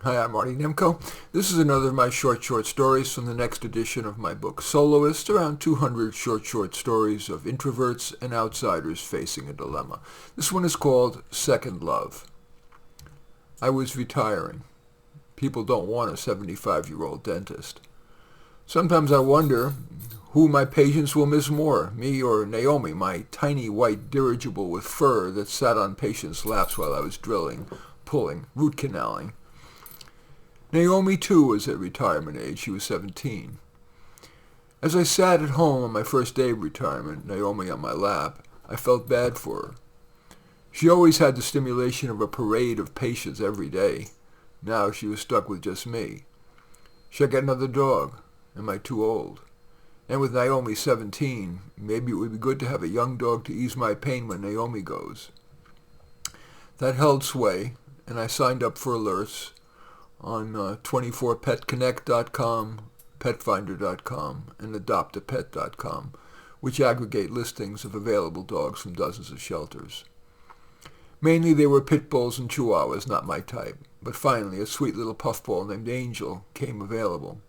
Hi, I'm Marty Nemko. This is another of my short stories from the next edition of my book, Soloist, around 200 short stories of introverts and outsiders facing a dilemma. This one is called Second Love. I was retiring. People don't want a 75-year-old dentist. Sometimes I wonder who my patients will miss more, me or Naomi, my tiny white dirigible with fur that sat on patients' laps while I was drilling, pulling, root canaling. Naomi, too, was at retirement age. She was 17. As I sat at home on my first day of retirement, Naomi on my lap, I felt bad for her. She always had the stimulation of a parade of patients every day. Now she was stuck with just me. Should I get another dog? Am I too old? And with Naomi 17, maybe it would be good to have a young dog to ease my pain when Naomi goes. That held sway, and I signed up for alerts on 24petconnect.com, petfinder.com, and adoptapet.com, which aggregate listings of available dogs from dozens of shelters. Mainly they were pit bulls and chihuahuas, not my type, but finally a sweet little puffball named Angel came available.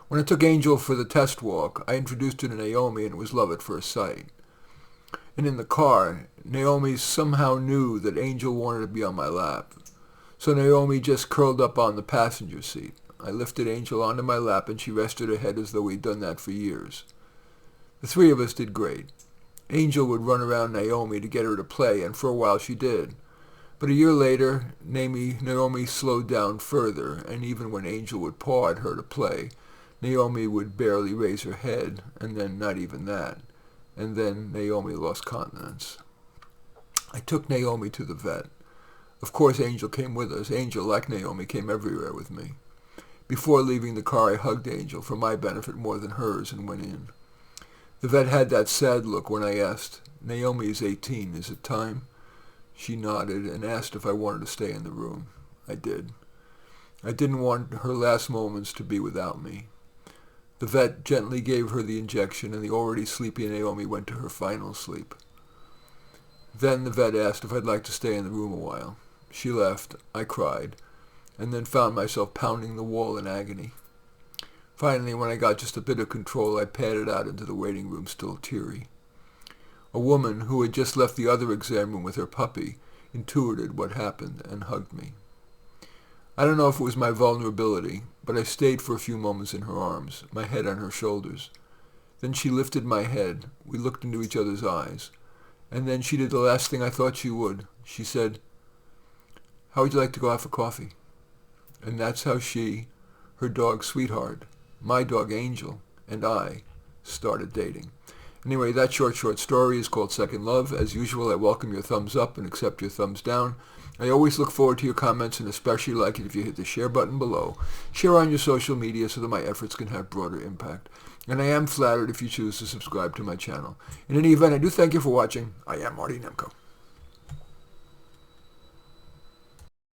When I took Angel for the test walk, I introduced her to Naomi, and it was love at first sight. And in the car, Naomi somehow knew that Angel wanted to be on my lap. So Naomi just curled up on the passenger seat. I lifted Angel onto my lap, and she rested her head as though we'd done that for years. The three of us did great. Angel would run around Naomi to get her to play, and for a while she did. But a year later, Naomi slowed down further, and even when Angel would paw at her to play, Naomi would barely raise her head, and then not even that. And then Naomi lost continence. I took Naomi to the vet. Of course, Angel came with us. Angel, like Naomi, came everywhere with me. Before leaving the car, I hugged Angel for my benefit more than hers and went in. The vet had that sad look when I asked, "Naomi is 18. Is it time?" She nodded and asked if I wanted to stay in the room. I did. I didn't want her last moments to be without me. The vet gently gave her the injection, and the already sleepy Naomi went to her final sleep. Then the vet asked if I'd like to stay in the room a while. She left. I cried, and then found myself pounding the wall in agony. Finally, when I got just a bit of control, I padded out into the waiting room, still teary. A woman who had just left the other exam room with her puppy intuited what happened and hugged me. I don't know if it was my vulnerability, but I stayed for a few moments in her arms, my head on her shoulders. Then she lifted my head. We looked into each other's eyes. And then she did the last thing I thought she would. She said, "How would you like to go out for coffee?" And that's how she, her dog Sweetheart, my dog Angel, and I started dating. Anyway, that short story is called Second Love. As usual, I welcome your thumbs up and accept your thumbs down. I always look forward to your comments, and especially like it if you hit the share button below. Share on your social media so that my efforts can have broader impact. And I am flattered if you choose to subscribe to my channel. In any event, I do thank you for watching. I am Marty Nemko.